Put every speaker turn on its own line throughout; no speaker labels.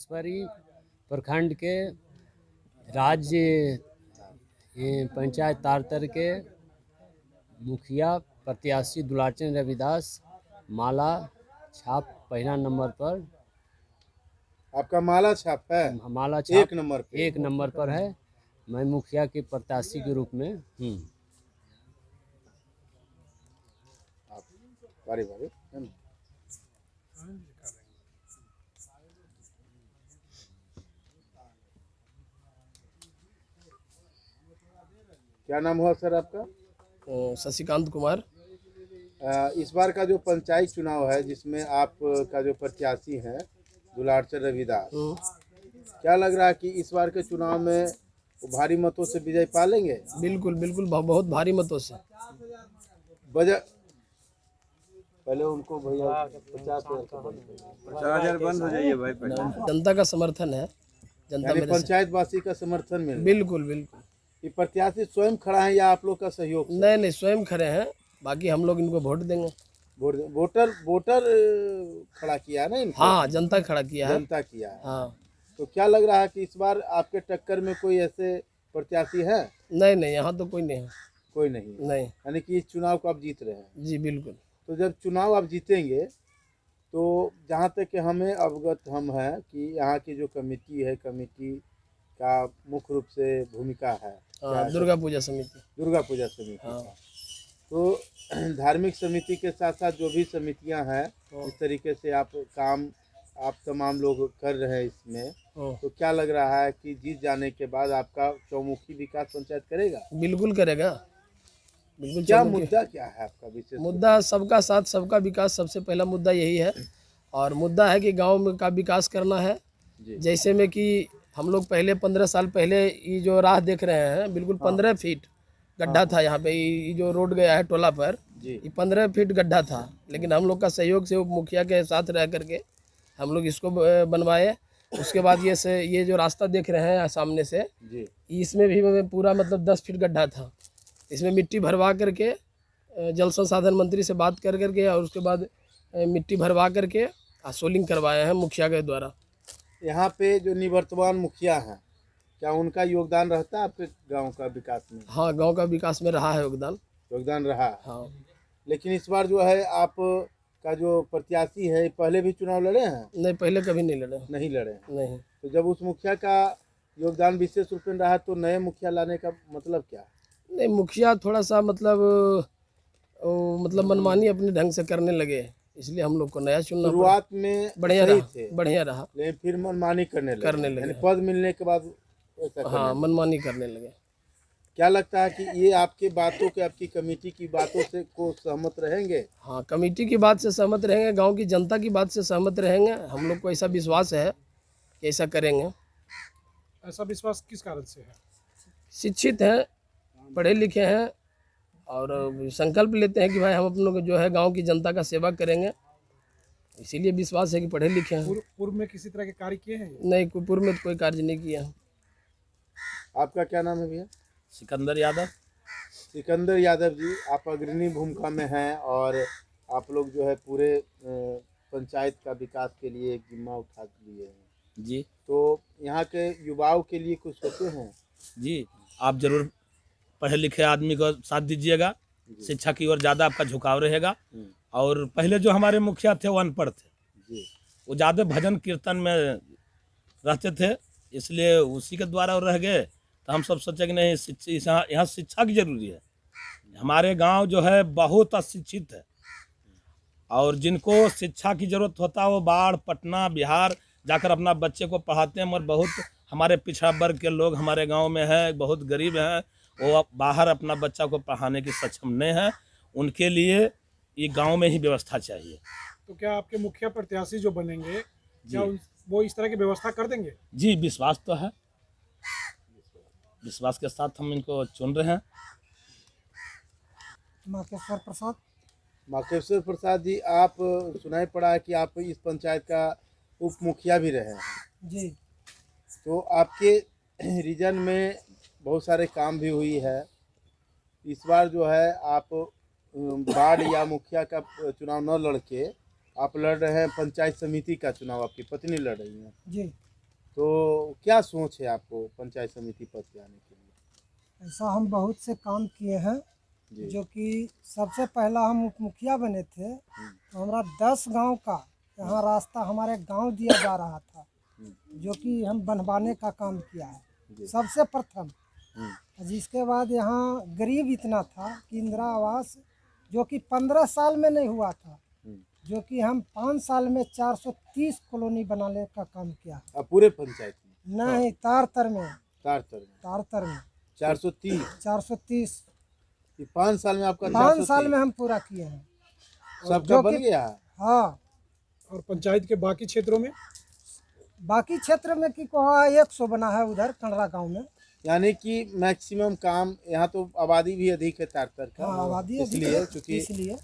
बागेश्वरी प्रखंड के राज्य पंचायत तारतर के मुखिया प्रत्याशी दुलारचंद रविदास माला छाप पहला नंबर पर।
आपका माला छाप है?
माला छाप
एक नंबर पे
है। मैं मुखिया के प्रत्याशी के रूप में हूँ।
बारी बारी क्या नाम हुआ सर आपका?
शशिकांत कुमार।
इस बार का जो पंचायत चुनाव है जिसमें आप का जो प्रत्याशी हैं दुलारचंद रविदास, क्या लग रहा है कि इस बार के चुनाव में वो भारी मतों से विजय पा लेंगे?
बिल्कुल बिल्कुल, बहुत भारी मतों से।
वजह पहले उनको भैया 50,000
बंद हो जाइए भाई।
जनता का समर्थन है, जनता मेरे
पंचायत वासी का समर्थन मिल।
बिल्कुल बिल्कुल।
ये प्रत्याशी स्वयं खड़ा है या आप लोग का सहयोग?
नहीं, स्वयं खड़े हैं, बाकी हम लोग इनको वोट देंगे।
वोटर खड़ा किया है ना इनको?
हाँ, जनता खड़ा किया है।
जनता किया है।
हाँ।
तो क्या लग रहा है कि इस बार आपके टक्कर में कोई ऐसे प्रत्याशी है?
नहीं, यहाँ तो कोई नहीं है।
कोई नहीं। यानी कि इस चुनाव को आप जीत रहे हैं?
जी बिल्कुल।
तो जब चुनाव आप जीतेंगे तो जहाँ तक कि हमें अवगत हम हैं कि यहाँ की जो कमेटी है, कमेटी का मुख्य रूप से भूमिका है
दुर्गा पूजा समिति।
हाँ। तो धार्मिक समिति के साथ साथ जो भी समितियां हैं इस तरीके से आप तमाम लोग कर रहे हैं इसमें, तो क्या लग रहा है कि जीत जाने के बाद आपका चौमुखी विकास पंचायत करेगा?
बिल्कुल करेगा, बिल्कुल।
क्या मुद्दा क्या है आपका विशेष?
मुद्दा सबका साथ सबका विकास, सबसे पहला मुद्दा यही है। और मुद्दा है कि गांव में का विकास करना है। जैसे में कि हम लोग पहले 15 साल पहले ये जो राह देख रहे हैं, बिल्कुल 15 फीट गड्ढा था यहाँ पे। ये जो रोड गया है टोला पर, ये 15 फीट गड्ढा था, लेकिन हम लोग का सहयोग से उप मुखिया के साथ रह करके हम लोग इसको बनवाए। उसके बाद ये जो रास्ता देख रहे हैं सामने से, इसमें भी पूरा मतलब 10 फीट गड्ढा था। इसमें मिट्टी भरवा करके जल संसाधन मंत्री से बात कर करके और उसके बाद मिट्टी भरवा करके सोलिंग करवाए हैं मुखिया के द्वारा।
यहाँ पे जो निवर्तमान मुखिया हैं, क्या उनका योगदान रहता है आपके गांव का विकास में?
हाँ, गांव का विकास में रहा है योगदान
रहा।
हाँ।
लेकिन इस बार जो है आप का जो प्रत्याशी है, पहले भी चुनाव लड़े हैं?
नहीं, पहले कभी नहीं लड़े।
नहीं। तो जब उस मुखिया का योगदान विशेष रूप में रहा तो नए मुखिया लाने का मतलब क्या?
नहीं, मुखिया थोड़ा सा मतलब मनमानी अपने ढंग से करने लगे, इसलिए हम लोग को नया चुनना।
शुरुआत में
बढ़िया रहा,
लेकिन फिर मनमानी करने लगे। पद मिलने के बाद
हाँ, मनमानी करने लगे।
क्या लगता है कि ये आपकी बातों के, आपकी कमेटी की बातों से को सहमत रहेंगे?
हाँ, कमेटी की बात से सहमत रहेंगे, गांव की जनता की बात से सहमत रहेंगे। हम लोग को ऐसा विश्वास है कि ऐसा करेंगे।
ऐसा विश्वास किस कारण से है?
शिक्षित हैं, पढ़े लिखे हैं और संकल्प लेते हैं कि भाई हम अपनों को जो है गांव की जनता का सेवा करेंगे, इसीलिए विश्वास है कि पढ़े लिखे हैं।
पूर्व में किसी तरह के कार्य किए हैं?
नहीं, पूर्व में कोई कार्य नहीं किया।
आपका क्या नाम है भैया?
सिकंदर यादव।
सिकंदर यादव जी, आप अग्रणी भूमिका में हैं और आप लोग जो है पूरे पंचायत का विकास के लिए एक जिम्मा उठा लिए हैं
जी।
तो यहाँ के युवाओं के लिए कुछ सोचे हैं?
जी, आप जरूर पढ़े लिखे आदमी को साथ दीजिएगा, शिक्षा की ओर ज़्यादा आपका झुकाव रहेगा। और पहले जो हमारे मुखिया थे वो अनपढ़ थे, वो ज़्यादा भजन कीर्तन में रहते थे, इसलिए उसी के द्वारा वो रह गए। तो हम सब सोचे कि नहीं, यहाँ शिक्षा की जरूरी है। हमारे गांव जो है बहुत अशिक्षित है और जिनको शिक्षा की जरूरत होता है वो बाढ़, पटना, बिहार जाकर अपना बच्चे को पढ़ाते हैं। मगर बहुत हमारे पिछड़ा वर्ग के लोग हमारे गांव में हैं, बहुत गरीब हैं, वो बाहर अपना बच्चा को पढ़ाने की सक्षम नहीं है। उनके लिए ये गांव में ही व्यवस्था चाहिए।
तो क्या आपके मुखिया प्रत्याशी जो बनेंगे, क्या वो इस तरह की व्यवस्था कर देंगे?
जी, विश्वास तो है, विश्वास के साथ हम इनको चुन रहे हैं।
माकेश्वर प्रसाद जी, आप सुनाई पड़ा है कि आप इस पंचायत का उप मुखिया भी रहे हैं
जी।
तो आपके रीजन में बहुत सारे काम भी हुई है। इस बार जो है आप वार्ड या मुखिया का चुनाव न लड़ के आप लड़ रहे हैं पंचायत समिति का चुनाव, आपकी पत्नी लड़ रही हैं
जी।
तो क्या सोच है आपको पंचायत समिति पद पे आने के लिए?
ऐसा हम बहुत से काम किए हैं,
जी।
जो कि सबसे पहला हम उप मुखिया बने थे तो हमारा 10 गांव का यहाँ रास्ता हमारे गांव दिया जा रहा था, जो कि हम बनवाने का काम किया है सबसे प्रथम। जिसके बाद यहाँ गरीब इतना था कि इंदिरा आवास जो कि 15 साल में नहीं हुआ था, जो कि हम 5 साल में 430 कॉलोनी बनाने का काम किया।
अब पूरे पंचायत में
नहीं, तारतर में 430
ये 5 साल में आपका
5 साल में हम पूरा किए हैं।
सबका बन गया है?
हाँ,
और पंचायत के बाकी क्षेत्रों में
बाकी क्षेत्र में की कहा 100 बना है उधर कंडरा गांव में।
यानी कि मैक्सिमम काम यहाँ तो आबादी भी अधिक है तारतर का।
हाँ, आबादी अधिक
इसलिए
है,
क्योंकि
इसलिए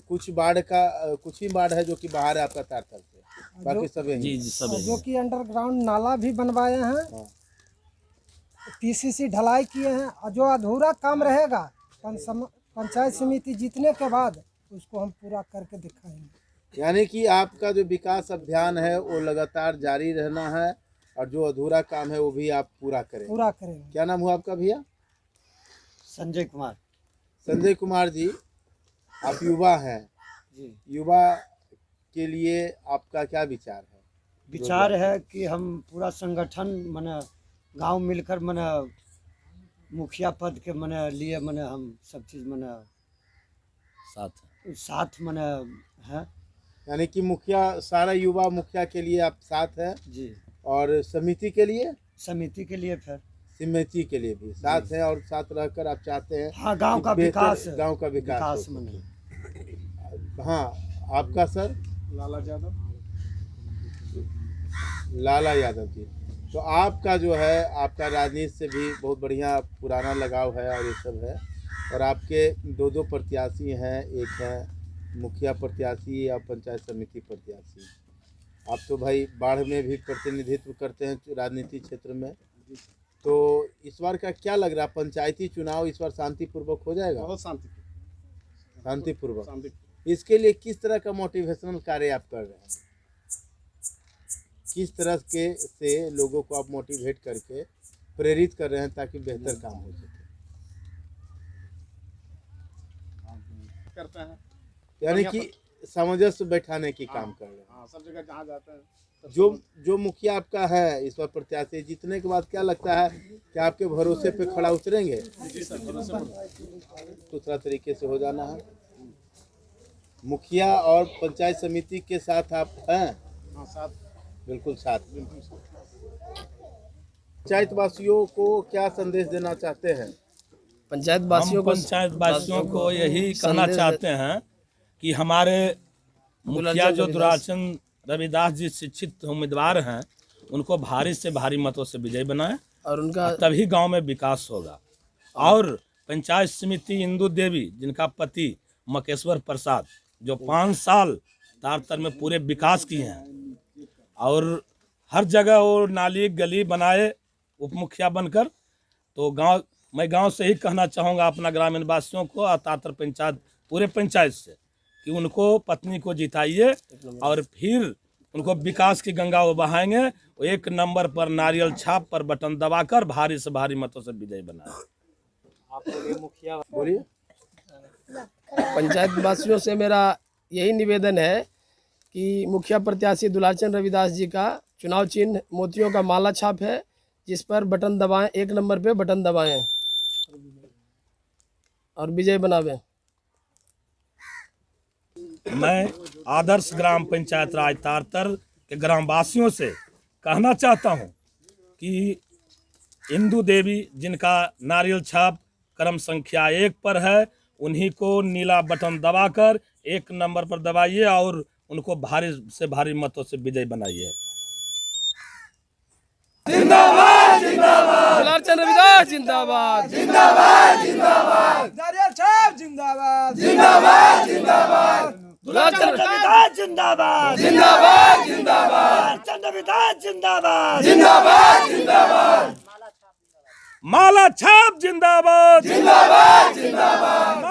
कुछ बाढ़ का कुछ ही बाढ़ है जो कि बाहर है आपका तारतर से, बाकी सब यहीं
जी
है।
जी सब
जो कि अंडरग्राउंड नाला भी बनवाए हैं,
हाँ।
पीसीसी ढलाई किए हैं, और जो अधूरा काम रहेगा पंचायत समिति जीतने के बाद उसको हम पूरा करके दिखाएंगे।
यानी कि आपका जो विकास अभियान है वो लगातार जारी रहना है और जो अधूरा काम है वो भी आप पूरा करेंगे। क्या नाम हुआ आपका भैया?
संजय कुमार।
संजय कुमार जी, आप युवा हैं
जी।
युवा के लिए आपका क्या विचार है?
विचार है कि हम पूरा संगठन मने गांव मिलकर मने मुखिया पद के मने लिए मने हम सब चीज मने साथ मने है।
यानी कि मुखिया सारा युवा मुखिया के लिए आप साथ हैं
जी,
और समिति के लिए
समिति के लिए फिर
समिति के लिए भी साथ हैं और साथ रहकर आप चाहते हैं
हाँ गांव
कि
का
बेहतर
विकास,
गांव का विकास हो।
मने।
हाँ, आपका सर? लाला यादव जी। तो आपका जो है आपका राजनीति से भी बहुत बढ़िया पुराना लगाव है और ये सब है, और आपके दो प्रत्याशी हैं, एक है मुखिया प्रत्याशी और पंचायत समिति प्रत्याशी। आप तो भाई बाढ़ में भी प्रतिनिधित्व करते हैं राजनीति क्षेत्र में, तो इस बार का क्या लग रहा है? पंचायती चुनाव इस बार शांतिपूर्वक हो जाएगा?
बहुत
शांतिपूर्वक। इसके लिए किस तरह का मोटिवेशनल कार्य आप कर रहे हैं? किस तरह के से लोगों को आप मोटिवेट करके प्रेरित कर रहे हैं ताकि बेहतर काम हो सके?
करते हैं,
यानी कि सामंजस्य बैठाने की काम कर रहे हैं।
हाँ, सब जगह जहाँ जाते हैं
जो मुखिया आपका है इस बार प्रत्याशी जीतने के बाद क्या लगता है कि आपके भरोसे पे खड़ा उतरेंगे? दूसरा तरीके से हो जाना है। मुखिया और पंचायत समिति के साथ आप हैं?
हाँ, साथ,
बिल्कुल साथ। पंचायत वासियों को क्या संदेश देना चाहते हैं?
पंचायत
हम
वासियों
पंचायत वासियों को यही कहना चाहते हैं कि हमारे मुखिया जो दुलारचंद रविदास जी शिक्षित उम्मीदवार हैं, उनको भारी से भारी मतों से विजय बनाएं
और उनका
तभी गांव में विकास होगा। और पंचायत समिति इंदू देवी, जिनका पति मकेश्वर प्रसाद, जो 5 साल तारतर में पूरे विकास किए हैं और हर जगह वो नाली गली बनाए उप मुखिया बनकर, तो मैं गांव से ही कहना चाहूँगा अपना ग्रामीण वासियों को और तातर पंचायत पूरे पंचायत से कि उनको पत्नी को जिताइए और फिर उनको विकास की गंगा वो बहाएंगे। वो 1 नंबर पर नारियल छाप पर बटन दबाकर भारी से भारी मतों से विजय बनाए।
बोलिए।
पंचायत वासियों से मेरा यही निवेदन है कि मुखिया प्रत्याशी दुलारचंद रविदास जी का चुनाव चिन्ह मोतियों का माला छाप है, जिस पर बटन दबाएं, 1 नंबर पे बटन दबाएं और विजय बनावें।
मैं आदर्श ग्राम पंचायत राज तारतर के ग्रामवासियों से कहना चाहता हूं कि इंदू देवी, जिनका नारियल छाप क्रम संख्या 1 पर है, उन्हीं को नीला बटन दबाकर 1 नंबर पर दबाइए और उनको भारी से भारी मतों से विजय बनाइए।
जिंदाबाद जिंदाबाद दुलारचंद रविदास जिंदाबाद जिंदाबाद जिंदाबाद नारियल छाप जिंदाबाद जिंदाबाद जिंदाबाद दुलारचंद रविदास जिंदाबाद जिंदाबाद जिंदाबाद दुलारचंद रविदास जिंदाबाद जिंदाबाद जिंदाबाद
माला छाप जिंदाबाद
जिंदाबाद जिंदाबाद